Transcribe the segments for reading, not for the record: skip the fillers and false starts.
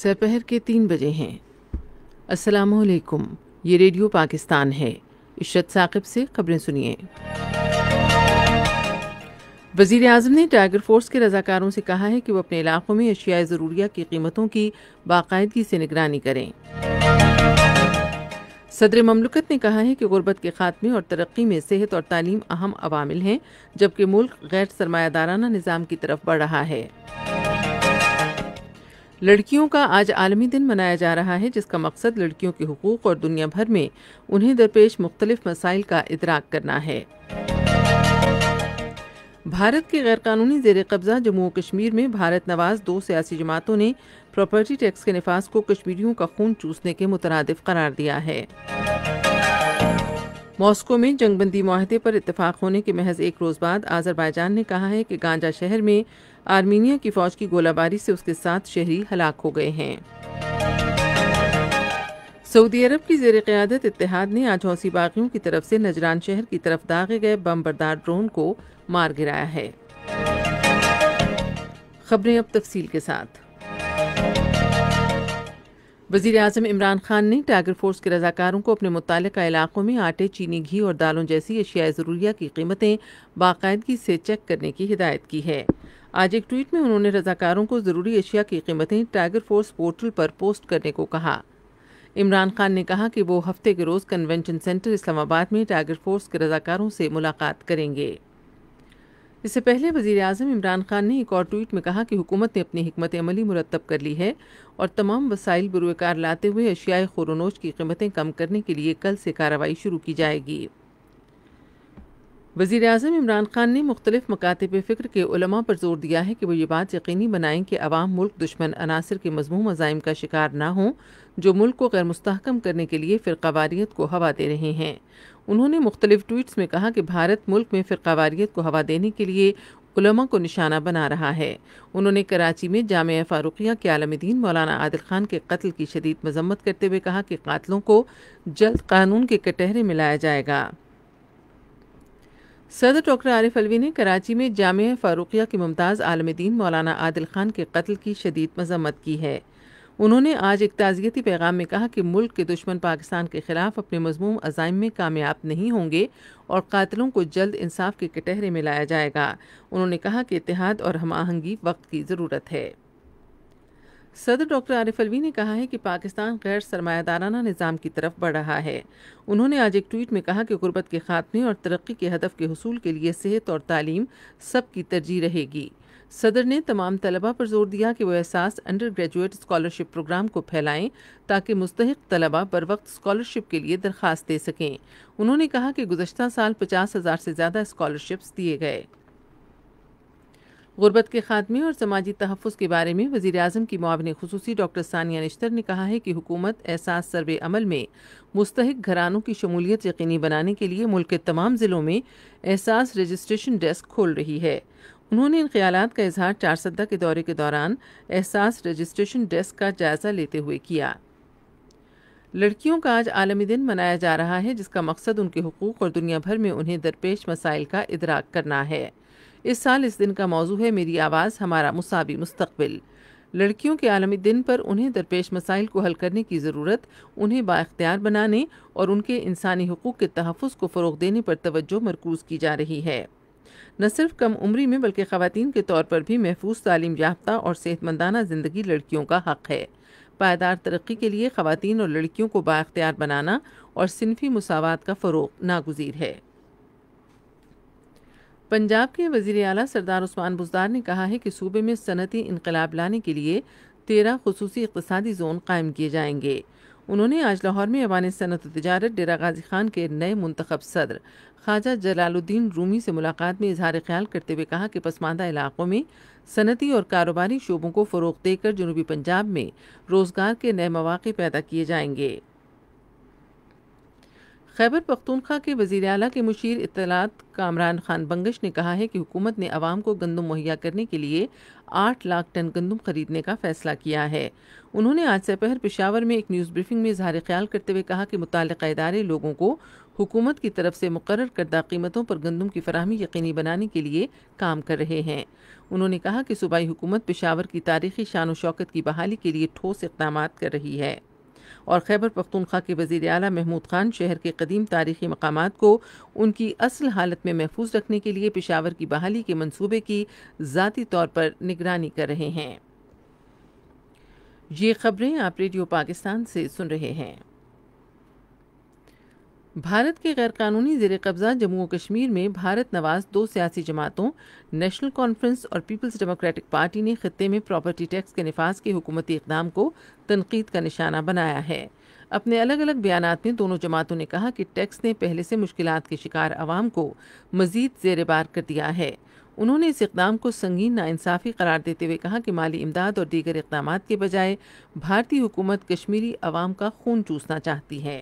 سپہر کے 3 بجے ہیں۔ السلام علیکم، یہ ریڈیو پاکستان ہے۔ عشرت ثاقب سے خبریں سنیے۔ وزیر اعظم نے ٹائیگر فورس کے رضاکاروں سے کہا ہے کہ وہ اپنے علاقوں میں اشیاء ضروریہ کی قیمتوں کی باقاعدگی سے نگرانی کریں۔ صدر مملکت نے کہا ہے کہ غربت کے خاتمے اور ترقی میں صحت اور تعلیم اہم عوامل ہیں، جبکہ ملک غیر سرمایہ دارانہ نظام کی طرف بڑھ رہا ہے۔ لڑکیوں کا آج عالمی دن منایا جا رہا ہے، جس کا مقصد لڑکیوں کے حقوق اور دنیا بھر میں انہیں درپیش مختلف مسائل کا ادراک کرنا ہے۔ بھارت کے غیر قانونی زیر قبضہ جموں و کشمیر میں بھارت نواز 2 سیاسی جماعتوں نے پراپرٹی ٹیکس کے نفاذ کو کشمیریوں کا خون چوسنے کے مترادف قرار دیا ہے۔ ماسکو میں جنگ بندی معاہدے پر اتفاق ہونے کے محض ایک روز بعد آذربائیجان نے کہا ہے کہ گانجا شہر میں آرمینیا کی فوج کی گولہ باری سے اس کے 7 شہری ہلاک ہو گئے ہیں۔ سعودی عرب کی زیر قیادت اتحاد نے آج حوثی باغیوں کی طرف سے نجران شہر کی طرف داغے گئے بم بردار ڈرون کو مار گرایا ہے۔ خبریں اب تفصیل کے ساتھ۔ وزیر اعظم عمران خان نے ٹائیگر فورس کے رضاکاروں کو اپنے متعلقہ علاقوں میں آٹے، چینی، گھی اور دالوں جیسی اشیاء ضروریہ کی قیمتیں باقاعدگی سے چیک کرنے کی ہدایت کی ہے۔ آج ایک ٹویٹ میں انہوں نے رضاکاروں کو ضروری اشیاء کی قیمتیں ٹائیگر فورس پورٹل پر پوسٹ کرنے کو کہا۔ عمران خان نے کہا کہ وہ ہفتے کے روز کنونشن سینٹر اسلام آباد میں ٹائیگر فورس کے رضاکاروں سے ملاقات کریں گے۔ اس سے پہلے وزیر اعظم عمران خان نے ایک اور ٹویٹ میں کہا کہ حکومت نے اپنی حکمت عملی مرتب کر لی ہے اور تمام وسائل بروئے کار لاتے ہوئے اشیاء خور و نوش کی قیمتیں کم کرنے کے لیے کل سے کارروائی شروع کی جائے گی۔ وزیر اعظم عمران خان نے مختلف مکاتب فکر کے علماء پر زور دیا ہے کہ وہ یہ بات یقینی بنائیں کہ عوام ملک دشمن عناصر کے مذموم عزائم کا شکار نہ ہوں، جو ملک کو غیر مستحکم کرنے کے لیے فرقہ واریت کو ہوا دے رہے ہیں۔ انہوں نے مختلف ٹویٹس میں کہا کہ بھارت ملک میں فرقہ واریت کو ہوا دینے کے لیے علماء کو نشانہ بنا رہا ہے۔ انہوں نے کراچی میں جامعہ فاروقیہ کے عالم دین مولانا عادل خان کے قتل کی شدید مذمت کرتے ہوئے کہا کہ قاتلوں کو جلد قانون کے کٹہرے میں لایا جائے گا۔ صدر ڈاکٹر عارف علوی نے کراچی میں جامعہ فاروقیہ کے ممتاز عالم دین مولانا عادل خان کے قتل کی شدید مذمت کی ہے۔ انہوں نے آج ایک تعزیتی پیغام میں کہا کہ ملک کے دشمن پاکستان کے خلاف اپنے مذموم عزائم میں کامیاب نہیں ہوں گے اور قاتلوں کو جلد انصاف کے کٹہرے میں لایا جائے گا۔ انہوں نے کہا کہ اتحاد اور ہم آہنگی وقت کی ضرورت ہے۔ صدر ڈاکٹر عارف علوی نے کہا ہے کہ پاکستان غیر سرمایہ دارانہ نظام کی طرف بڑھ رہا ہے۔ انہوں نے آج ایک ٹویٹ میں کہا کہ غربت کے خاتمے اور ترقی کے ہدف کے حصول کے لیے صحت اور تعلیم سب کی ترجیح رہے گی۔ صدر نے تمام طلباء پر زور دیا کہ وہ احساس انڈر گریجویٹ اسکالرشپ پروگرام کو پھیلائیں تاکہ مستحق طلباء بر وقت اسکالرشپ کے لیے درخواست دے سکیں۔ انہوں نے کہا کہ گزشتہ سال 50,000 سے زیادہ اسکالرشپس دیے گئے۔ غربت کے خاتمے اور سماجی تحفظ کے بارے میں وزیر اعظم کی معاون خصوصی ڈاکٹر ثانیہ نشتر نے کہا ہے کہ حکومت احساس سروے عمل میں مستحق گھرانوں کی شمولیت یقینی بنانے کے لیے ملک کے تمام ضلعوں میں احساس رجسٹریشن ڈیسک کھول رہی ہے۔ انہوں نے ان خیالات کا اظہار چارسدہ کے دورے کے دوران احساس رجسٹریشن ڈیسک کا جائزہ لیتے ہوئے کیا۔ لڑکیوں کا آج عالمی دن منایا جا رہا ہے، جس کا مقصد ان کے حقوق اور دنیا بھر میں انہیں درپیش مسائل کا ادراک کرنا ہے۔ اس سال اس دن کا موضوع ہے میری آواز ہمارا مساوی مستقبل۔ لڑکیوں کے عالمی دن پر انہیں درپیش مسائل کو حل کرنے کی ضرورت، انہیں بااختیار بنانے اور ان کے انسانی حقوق کے تحفظ کو فروغ دینے پر توجہ مرکوز کی جا رہی ہے۔ نہ صرف کم عمری میں بلکہ خواتین کے طور پر بھی محفوظ تعلیم یافتہ اور صحت مندانہ زندگی لڑکیوں کا حق ہے۔ پائیدار ترقی کے لیے خواتین اور لڑکیوں کو بااختیار بنانا اور صنفی مساوات کا فروغ ناگزیر ہے۔ پنجاب کے وزیر اعلیٰ سردار عثمان بزدار نے کہا ہے کہ صوبے میں صنعتی انقلاب لانے کے لیے 13 خصوصی اقتصادی زون قائم کیے جائیں گے۔ انہوں نے آج لاہور میں ایوان صنعت و تجارت ڈیرہ غازی خان کے نئے منتخب صدر خواجہ جلال الدین رومی سے ملاقات میں اظہار خیال کرتے ہوئے کہا کہ پسماندہ علاقوں میں صنعتی اور کاروباری شعبوں کو فروغ دے کر جنوبی پنجاب میں روزگار کے نئے مواقع پیدا کیے جائیں گے۔ خیبر پختونخوا کے وزیر اعلیٰ کے مشیر اطلاعات کامران خان بنگش نے کہا ہے کہ حکومت نے عوام کو گندم مہیا کرنے کے لیے 8 لاکھ ٹن گندم خریدنے کا فیصلہ کیا ہے۔ انہوں نے آج سپہر پشاور میں ایک نیوز بریفنگ میں اظہار خیال کرتے ہوئے کہا کہ متعلقہ ادارے لوگوں کو حکومت کی طرف سے مقرر کردہ قیمتوں پر گندم کی فراہمی یقینی بنانے کے لیے کام کر رہے ہیں۔ انہوں نے کہا کہ صوبائی حکومت پشاور کی تاریخی شان و شوکت کی بحالی کے لیے ٹھوس اقدامات کر رہی ہے، اور خیبر پختونخوا کے وزیر اعلیٰ محمود خان شہر کے قدیم تاریخی مقامات کو ان کی اصل حالت میں محفوظ رکھنے کے لیے پشاور کی بحالی کے منصوبے کی ذاتی طور پر نگرانی کر رہے ہیں۔ یہ خبریں آپ ریڈیو پاکستان سے سن رہے ہیں۔ بھارت کے غیر قانونی زیر قبضہ جموں و کشمیر میں بھارت نواز 2 سیاسی جماعتوں نیشنل کانفرنس اور پیپلز ڈیموکریٹک پارٹی نے خطے میں پراپرٹی ٹیکس کے نفاذ کے حکومتی اقدام کو تنقید کا نشانہ بنایا ہے۔ اپنے الگ الگ بیانات میں دونوں جماعتوں نے کہا کہ ٹیکس نے پہلے سے مشکلات کے شکار عوام کو مزید زیر بار کر دیا ہے۔ انہوں نے اس اقدام کو سنگین ناانصافی قرار دیتے ہوئے کہا کہ مالی امداد اور دیگر اقدامات کے بجائے بھارتی حکومت کشمیری عوام کا خون چوسنا چاہتی ہے۔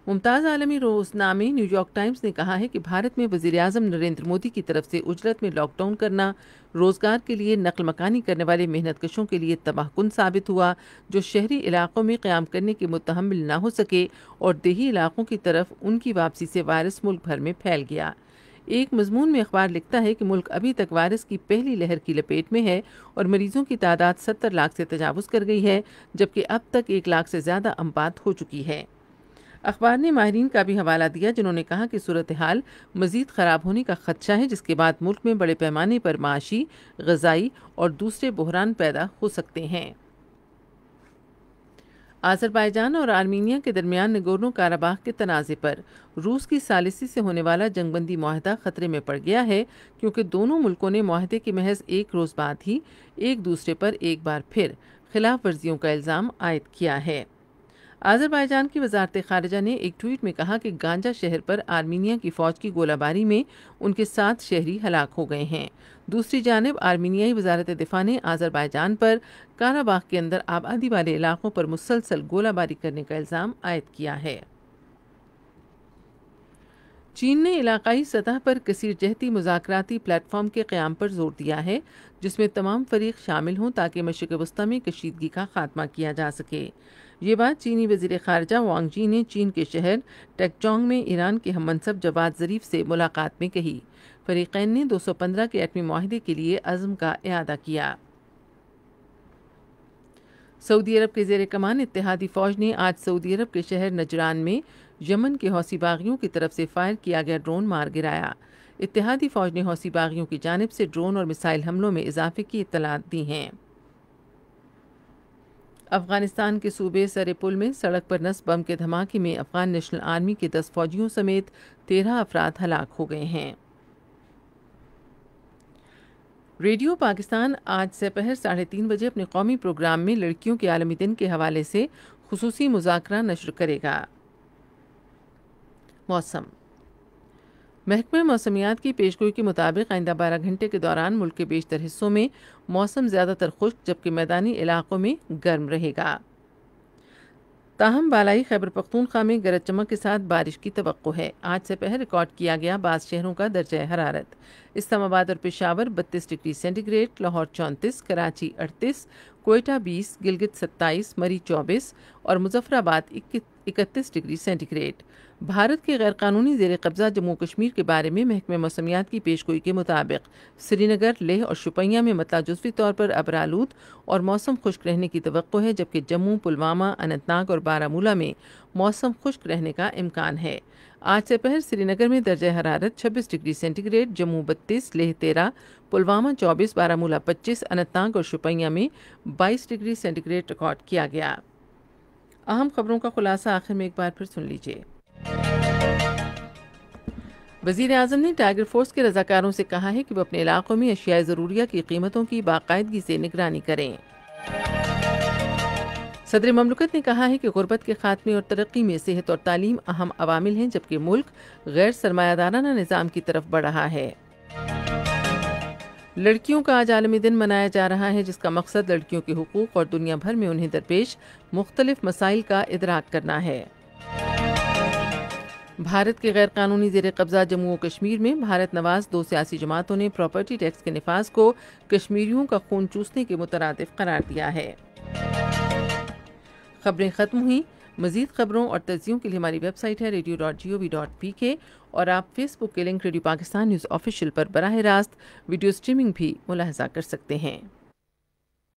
ممتاز عالمی روزنامے نیو یارک ٹائمز نے کہا ہے کہ بھارت میں وزیر اعظم نریندر مودی کی طرف سے اجرت میں لاک ڈاؤن کرنا روزگار کے لیے نقل مکانی کرنے والے محنت کشوں کے لیے تباہ کن ثابت ہوا، جو شہری علاقوں میں قیام کرنے کے متحمل نہ ہو سکے اور دیہی علاقوں کی طرف ان کی واپسی سے وائرس ملک بھر میں پھیل گیا۔ ایک مضمون میں اخبار لکھتا ہے کہ ملک ابھی تک وائرس کی پہلی لہر کی لپیٹ میں ہے اور مریضوں کی تعداد 70 لاکھ سے تجاوز کر گئی ہے، جبکہ اب تک 1 لاکھ سے زیادہ اموات ہو چکی ہے۔ اخبار نے ماہرین کا بھی حوالہ دیا جنہوں نے کہا کہ صورتحال مزید خراب ہونے کا خدشہ ہے، جس کے بعد ملک میں بڑے پیمانے پر معاشی، غذائی اور دوسرے بحران پیدا ہو سکتے ہیں۔ آذربائیجان اور آرمینیا کے درمیان نگورنو کاراباخ کے تنازع پر روس کی ثالثی سے ہونے والا جنگ بندی معاہدہ خطرے میں پڑ گیا ہے، کیونکہ دونوں ملکوں نے معاہدے کے محض 1 روز بعد ہی ایک دوسرے پر ایک بار پھر خلاف ورزیوں کا الزام عائد کیا ہے۔ آذربائیجان کی وزارت خارجہ نے ایک ٹویٹ میں کہا کہ گانجا شہر پر آرمینیا کی فوج کی گولہ باری میں ان کے 7 شہری ہلاک ہو گئے ہیں۔ دوسری جانب آرمینیائی وزارت دفاع نے آذربائیجان پر کاراباخ کے اندر آبادی والے علاقوں پر مسلسل گولہ باری کرنے کا الزام عائد کیا ہے۔ چین نے علاقائی سطح پر کثیر جہتی مذاکراتی پلیٹ فارم کے قیام پر زور دیا ہے، جس میں تمام فریق شامل ہوں تاکہ مشرق وسطی میں کشیدگی کا خاتمہ کیا جا سکے۔ یہ بات چینی وزیر خارجہ وانگ جی نے چین کے شہر ٹیکچونگ میں ایران کے ہم منصب جواد ظریف سے ملاقات میں کہی۔ فریقین نے 215 کے ایٹمی معاہدے کے لیے عزم کا اعادہ کیا۔ سعودی عرب کے زیر کمان اتحادی فوج نے آج سعودی عرب کے شہر نجران میں یمن کے حوثی باغیوں کی طرف سے فائر کیا گیا ڈرون مار گرایا۔ اتحادی فوج نے حوثی باغیوں کی جانب سے ڈرون اور میزائل حملوں میں اضافے کی اطلاعات دی ہیں۔ افغانستان کے صوبے سرپل میں سڑک پر نصب بم کے دھماکے میں افغان نیشنل آرمی کے 10 فوجیوں سمیت 13 افراد ہلاک ہو گئے ہیں۔ ریڈیو پاکستان آج سپہر 3:30 بجے اپنے قومی پروگرام میں لڑکیوں کے عالمی دن کے حوالے سے خصوصی مذاکرہ نشر کرے گا۔ موسم۔ محکمہ موسمیات کی پیشگوئی کے مطابق آئندہ 12 گھنٹے کے دوران ملک کے بیشتر حصوں میں موسم زیادہ تر خشک جبکہ میدانی علاقوں میں گرم رہے گا۔ تاہم بالائی خیبر پختونخوا میں گرج چمک کے ساتھ بارش کی توقع ہے۔ آج سے پہر ریکارڈ کیا گیا بعض شہروں کا درجہ حرارت: اسلام آباد اور Peshawar 32 degree centigrade, Lahore 34، Karachi 38، Quetta 20، Gilgit 27، Murree 24 اور مظفر آباد 31 ڈگری سینٹی گریڈ۔ بھارت کے غیر قانونی زیر قبضہ جموں کشمیر کے بارے میں محکمہ موسمیات کی پیشگوئی کے مطابق سری نگر، لیہ اور شوپیاں میں مطلع جزوی طور پر ابرآلود اور موسم خشک رہنے کی توقع ہے، جبکہ جموں، پلوامہ، اننت ناگ اور بارہمولہ میں موسم خشک رہنے کا امکان ہے۔ آج سے پہر سری نگر میں درجہ حرارت 26 degree centigrade, Jammu 32، Leh 13، Pulwama 24، Baramulla 25، Anantnag اور شوپیاں میں 22 ڈگری سینٹی گریڈ ریکارڈ کیا گیا۔ اہم خبروں کا خلاصہ آخر میں ایک بار پھر سن لیجیے۔ وزیر اعظم نے ٹائیگر فورس کے رضاکاروں سے کہا ہے کہ وہ اپنے علاقوں میں اشیاء ضروریہ کی قیمتوں کی باقاعدگی سے نگرانی کریں۔ صدر مملکت نے کہا ہے کہ غربت کے خاتمے اور ترقی میں صحت اور تعلیم اہم عوامل ہیں، جبکہ ملک غیر سرمایہ دارانہ نظام کی طرف بڑھ رہا ہے۔ لڑکیوں کا آج عالمی دن منایا جا رہا ہے، جس کا مقصد لڑکیوں کے حقوق اور دنیا بھر میں انہیں درپیش مختلف مسائل کا ادراک کرنا ہے۔ بھارت کے غیر قانونی زیر قبضہ جموں و کشمیر میں بھارت نواز 2 سیاسی جماعتوں نے پراپرٹی ٹیکس کے نفاذ کو کشمیریوں کا خون چوسنے کے مترادف قرار دیا ہے۔ خبریں ختم ہوئیں۔ مزید خبروں اور تجزیوں کے لیے ہماری ویب سائٹ ہے radio.gov.pk اور آپ فیس بک کے link radio Pakistan news official پر براہ راست ویڈیو سٹریمنگ بھی ملاحظہ کر سکتے ہیں۔